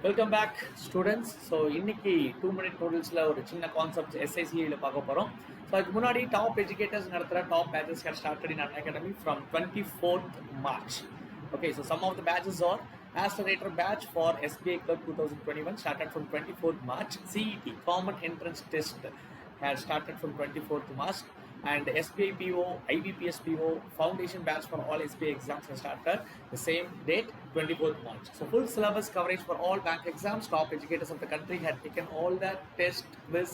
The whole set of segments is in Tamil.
Welcome back students. ஸோ இன்னைக்கு 2 மினிட் நூடுல்ஸில் ஒரு சின்ன கான்செப்ட் எஸ்ஐசியில் பார்க்க போகிறோம். ஸோ அதுக்கு முன்னாடி டாப் எஜுகேட்டர்ஸ் நடத்துகிற top patches can started in academy from 24th March. Okay, so some of the batches are Accelerator batch for SBI Clerk 2021 started from 24th March. CET Common Entrance Test has started from 24th March. And SBI PO, IBPS PO, Foundation batch for all SBI exams has started the same date, 24th March. So full syllabus coverage for all bank exams. Top educators of the country had taken all that test, quiz,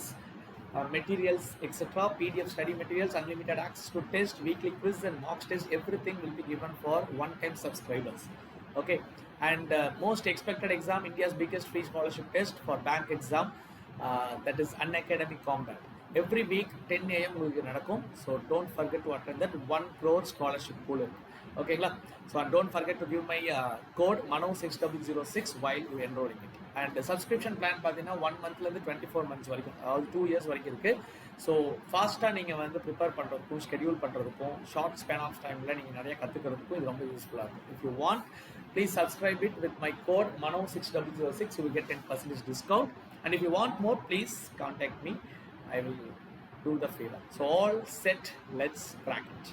materials, etc. PDF study materials, unlimited access to test, weekly quiz and mock test. Everything will be given for one-time subscribers. Okay, and most expected exam, India's biggest free scholarship test for bank exam, that is Unacademy Combat. Every week 10 AM உங்களுக்கு நடக்கும். So don't forget to attend that. 1 crore scholarship pool இருக்கு. ஓகேங்களா? So and don't forget to give my code MANO6006 while you enrolling it. And subscription plan பார்த்தீங்கன்னா 1 monthலேருந்து 24 months வரைக்கும், அதாவது 2 years வரைக்கும் இருக்குது. ஸோ ஃபாஸ்ட்டாக நீங்கள் வந்து ப்ரிப்பேர் பண்ணுறதுக்கும் ஷெடியூல் பண்ணுறதுக்கும் ஷார்ட் ஸ்பேன் ஆஃப் டைமில் நீங்கள் நிறைய கற்றுக்கிறதுக்கும் இது ரொம்ப யூஸ்ஃபுல்லாக இருக்கும். If you want, please subscribe it with my code MANO6006. You will get 10% discount. And if you want more, please contact me. I will do the favor. So all set, let's crack it.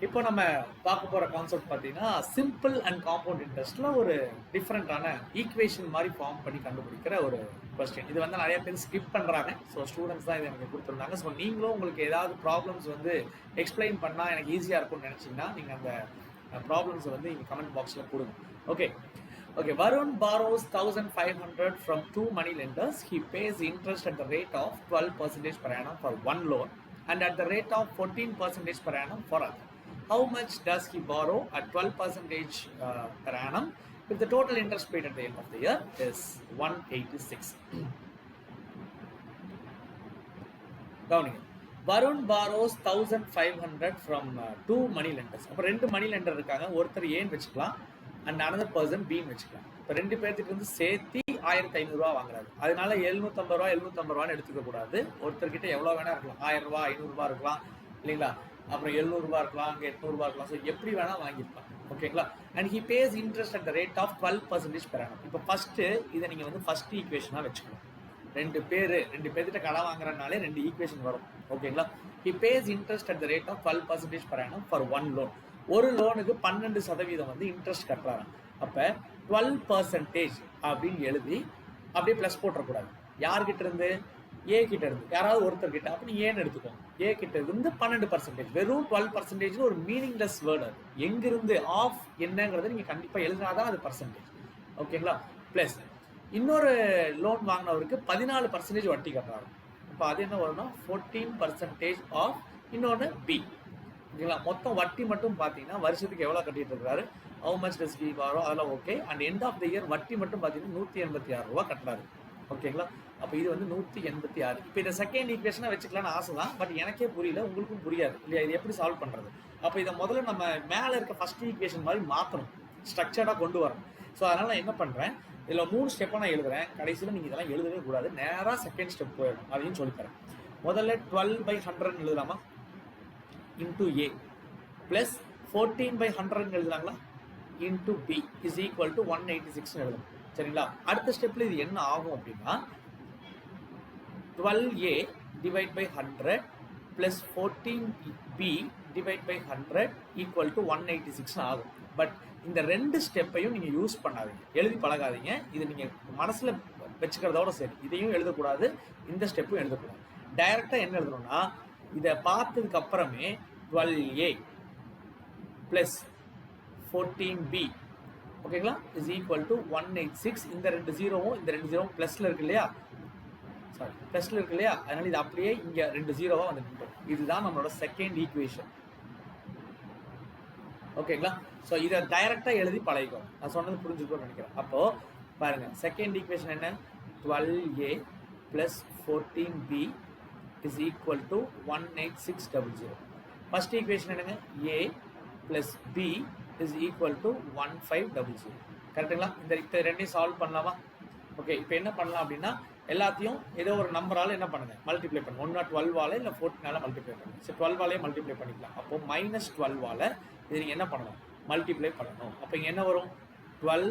இப்போ நம்ம பார்க்க போகிற கான்செப்ட் பார்த்தீங்கன்னா சிம்பிள் அண்ட் காம்பவுண்ட் இன்ட்ரெஸ்ட்டில் ஒரு டிஃப்ரெண்ட்டான ஈக்குவேஷன் மாதிரி ஃபார்ம் பண்ணி கண்டுபிடிக்கிற ஒரு கொஸ்டின். இது வந்து நிறைய பேர் ஸ்கிப் பண்ணுறாங்க. ஸோ ஸ்டூடெண்ட்ஸ் தான் இதை எனக்கு கொடுத்துருந்தாங்க. ஸோ நீங்களும் உங்களுக்கு ஏதாவது ப்ராப்ளம்ஸ் வந்து எக்ஸ்பிளைன் பண்ணால் எனக்கு ஈஸியாக இருக்கும்னு நினச்சிங்கன்னா நீங்கள் அந்த ப்ராப்ளம்ஸை வந்து நீங்கள் கமெண்ட் பாக்ஸில் கொடுங்க. Okay. Varun borrows 1,500 from 2 money lenders. He pays interest at the rate of 12% per annum for one loan and at the rate of 14% per annum for other. How much does he borrow at 12% per annum if the total interest paid at the end of the year is 186? கவனிங்க. Varun borrows 1,500 from 2 money lenders. அப்போ 2 மணி லெண்டர் இருக்காங்க. ஒருத்தர் ஏன்னு வச்சுக்கலாம் அண்ட் அனதர் பர்சன் பின்னு வச்சுக்கலாம். இப்போ 2 பேர்த்துக்கு வந்து சேர்த்து 1,500 ரூபா வாங்குறாரு. அதனால 750 ரூபான்னு எடுத்துக்க கூடாது. ஒருத்தர்கிட்ட எவ்வளோ வேணா இருக்கலாம். 1000 ரூபா, 500 ரூபா இருக்கலாம் இல்லைங்களா? அப்புறம் 700 ரூபா இருக்கலாம், அங்கே 800 ரூபா இருக்கலாம். ஸோ எப்படி வேணா வாங்கியிருக்கலாம். ஓகேங்களா? And he pays interest at the rate of 12% per annum. இப்போ ஃபர்ஸ்ட் இதை நீங்கள் வந்து ஃபர்ஸ்ட் ஈக்குவேஷனாக வச்சுக்கணும். 2 பேர்கிட்ட கடன் வாங்குறதுனாலே 2 ஈக்குவேஷன் வரும். ஓகேங்களா? He pays interest at the rate of 12% per annum for one loan. ஒரு லோனுக்கு 12% வந்து இன்ட்ரெஸ்ட் கட்டுறாங்க. அப்போ 12% அப்படின்னு எழுதி அப்படியே ப்ளஸ் போட்டுறக்கூடாது. யார்கிட்ட இருந்து? ஏ கிட்ட இருந்து. யாராவது ஒருத்தர் கிட்ட. அப்போ நீ ஏன்னு எடுத்துக்கோங்க. ஏ கிட்ட இருந்து 12%. வெறும் 12% ஒரு மீனிங்லெஸ் வேர்டு. எங்கிருந்து ஆஃப் என்னங்கிறத நீங்கள் கண்டிப்பாக எழுதினாதான் அது பர்சன்டேஜ். ஓகேங்களா? ப்ளஸ் இன்னொரு லோன் வாங்கினவருக்கு 14% வட்டி கட்டுறாரு. இப்போ அது என்ன வரும்னா 14% ஆஃப் இன்னொன்று பி. ஓகேங்களா? மொத்தம் வட்டி மட்டும் பார்த்தீங்கன்னா வருஷத்துக்கு எவ்வளோ கட்டிட்டு இருக்காரு, how much does he borrow, அதெல்லாம் okay. And end of the year வட்டி மட்டும் பார்த்தீங்கன்னா 186 ரூபா கட்டுறாரு. ஓகேங்களா? அப்போ இது வந்து 186. இப்போ இதை செகண்ட் ஈக்குவேஷனாக வச்சுக்கலான்னு ஆசை தான். பட் எனக்கே புரியல, உங்களுக்கும் புரியாது இல்லையா? இது எப்படி சால்வ் பண்ணுறது? அப்போ இதை முதல்ல நம்ம மேலே இருக்க ஃபர்ஸ்ட் ஈக்குவேஷன் மாதிரி மாற்றணும், ஸ்ட்ரக்சர்டாக கொண்டு வரணும். ஸோ அதனால் நான் என்ன பண்ணுறேன், இதில் 3 ஸ்டெப்பாக நான் எழுதுறேன். கடைசியில் நீங்கள் இதெல்லாம் எழுதவே கூடாது, நேராக செகண்ட் ஸ்டெப் போயிடும். அதையும் சொல்லித்தரேன். முதல்ல 12/100 எழுதலாமா? இன்டூ ஏ ப்ளஸ் 14/100 எழுதலாங்களா? Into B is equal to 186 எழுதணும். சரிங்களா? அடுத்த ஸ்டெப்பில் இது என்ன ஆகும் அப்படின்னா 12A divide by 100 plus 14B divide by 100 equal to 186 ஆகும். பட் இந்த 2 ஸ்டெப்பையும் நீங்கள் யூஸ் பண்ணாதீங்க, எழுதி பழகாதீங்க. இது நீங்கள் மனசில் வச்சுக்கிறதோட சரி. இதையும் எழுதக்கூடாது, இந்த ஸ்டெப்பும் எழுதக்கூடாது. டைரெக்டாக என்ன எழுதணும்னா, இதை பார்த்ததுக்கு அப்புறமே 12A ப்ளஸ் 14B ஓகேங்களா இஸ் ஈக்குவல் டு 186. இந்த 2 ஜீரோவும் இந்த 2 ஜீரோவும் ப்ளஸில் இருக்கு இல்லையா? சாரி, ப்ளஸில் இருக்கு இல்லையா? அதனால் இது அப்படியே இங்கே 2 ஜீரோவாக வந்து நின்றோம். இதுதான் நம்மளோட செகண்ட் ஈக்குவேஷன். ஓகேங்களா? ஸோ இதை டைரெக்டாக எழுதி பழகிக்கோ. நான் சொன்னது புரிஞ்சுக்கணும்னு நினைக்கிறேன். அப்போது பாருங்கள், செகண்ட் ஈக்குவேஷன் என்ன? 12A plus 14B is equal to 18600. First equation என்னங்க? A plus B is equal to 1500. கரெக்டுங்களா? இந்த ரெண்டையும் சால்வ் பண்ணலாமா? ஓகே. இப்போ என்ன பண்ணலாம் அப்படின்னா, எல்லாத்தையும் ஏதோ ஒரு நம்பரால் என்ன பண்ணுங்க, மல்டிப்ளை பண்ணுங்க. ஒன்றா 12ஆல் இல்லை 14ஆல் மல்டிப்ளை பண்ணுங்க. சரி, 12ஆலே மல்டிப்ளை பண்ணிக்கலாம். அப்போது -12ஆல் இது நீங்கள் என்ன பண்ணணும், மல்டிப்ளை பண்ணணும். அப்போ இங்கே என்ன வரும்? 12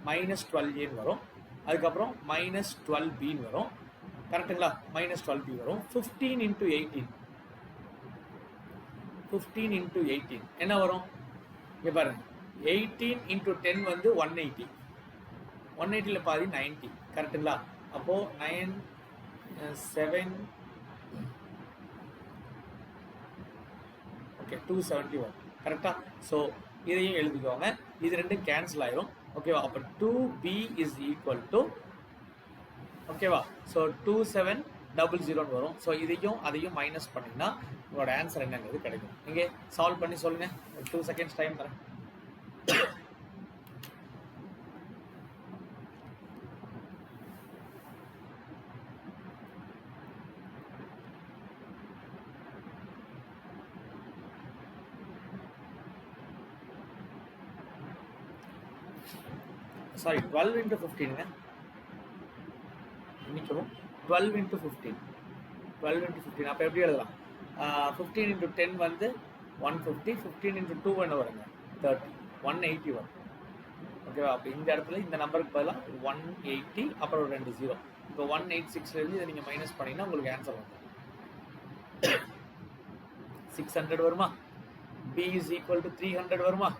-12a வரும். அதுக்கப்புறம் -12b வரும். கரெக்ட்டுங்களா? -12b வரும். 15 × 18 15 × 18 என்ன வரும்? இங்க பாருங்க. 18 × 10 வந்து 180. 180ல பாதி 90. கரெக்ட்டுங்களா? அப்போ 9 7 ஓகே 271. கரெக்டா? ஸோ இதையும் எழுதிக்கோங்க. இது ரெண்டும் கேன்சல் ஆயிரும். ஓகேவா? அப்போ 2b இஸ் ஈக்குவல் டு ஓகேவா? ஸோ 2700 வரும். ஸோ இதையும் அதையும் மைனஸ் பண்ணிங்கன்னா உங்களோட ஆன்சர் என்னங்கிறது கிடைக்கும். நீங்கள் சால்வ் பண்ணி சொல்லுங்க. 2 செகண்ட்ஸ் டைம் தரேன். சாரி 12 × 15ங்க. இன்னைக்கும் 12 × 15 12 × 15 அப்போ எப்படி எழுதலாம்? 15 × 10 வந்து 150. 15 × 2 என்ன வருங்க? 30. 180 வரும். ஓகேவா? அப்போ இந்த இடத்துல இந்த நம்பருக்கு பதிலாக 180 அப்புறம் 2 0. இப்போ 186லேருந்து இதை நீங்கள் மைனஸ் பண்ணிங்கன்னா உங்களுக்கு ஆன்சர் வரும். 600 வருமா? b இஸ் ஈக்குவல் டு 300 வருமா?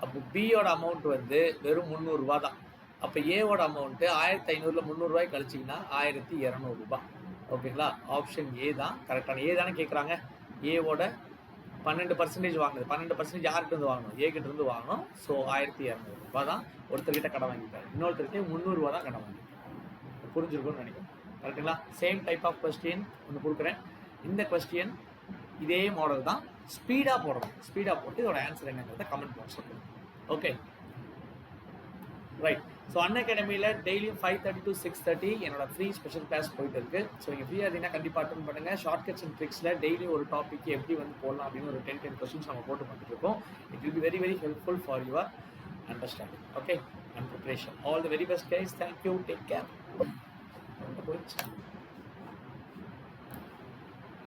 அப்போ பியோட அமௌண்ட் வந்து வெறும் 300 ரூபா தான். அப்போ ஏவோட அமௌண்ட்டு 1500ல் 300 ரூபாய் கழிச்சிங்கன்னா 1200 ரூபாய். ஓகேங்களா? ஆப்ஷன் ஏ தான் கரெக்டான. ஏ தானே கேட்குறாங்க. ஏவோட 12% வாங்குது. 12% யார்கிட்ட வாங்கணும்? ஏ கிட்ட இருந்து வாங்கணும். ஸோ 1200 ரூபாய் தான் ஒருத்தர்கிட்ட கடன் வாங்கிட்டாரு. இன்னொருத்தருக்கு 300 ரூபா தான் கடன் வாங்கிட்டாரு. புரிஞ்சிருக்கும்னு நினைக்கிறேன். கரெக்டுங்களா? சேம் டைப் ஆஃப் கொஸ்டின் ஒன்று கொடுக்குறேன். இந்த கொஸ்டின் இதே மாடல் தான். ஸ்பீடாக போடணும். ஸ்பீடாக போட்டு இதோட ஆன்சர் என்னங்கிறத கமெண்ட் பாக்ஸில் கொடுங்க. Okay right. ஸோ அன்அகாடமியில் டெய்லியும் 5:30 to 6:30 என்னோட ஃப்ரீ ஸ்பெஷல் கிளாஸ் போயிட்டு இருக்கு. ஸோ நீங்கள் ஃப்ரீயாக இருந்தீங்கன்னா கண்டிப்பாக அட்டன் பண்ணுங்கள். ஷார்ட்கட்ஸ் அண்ட் ட்ரிக்ஸில் டெய்லி ஒரு டாபிக் எப்படி வந்து போடலாம் அப்படின்னு ஒரு 10 கொஸ்டின்ஸ் நம்ம போட்டு பார்த்துட்டு இருக்கோம். It will be very very helpful for your understanding. Okay and preparation. All the very best guys. Thank you. Take care.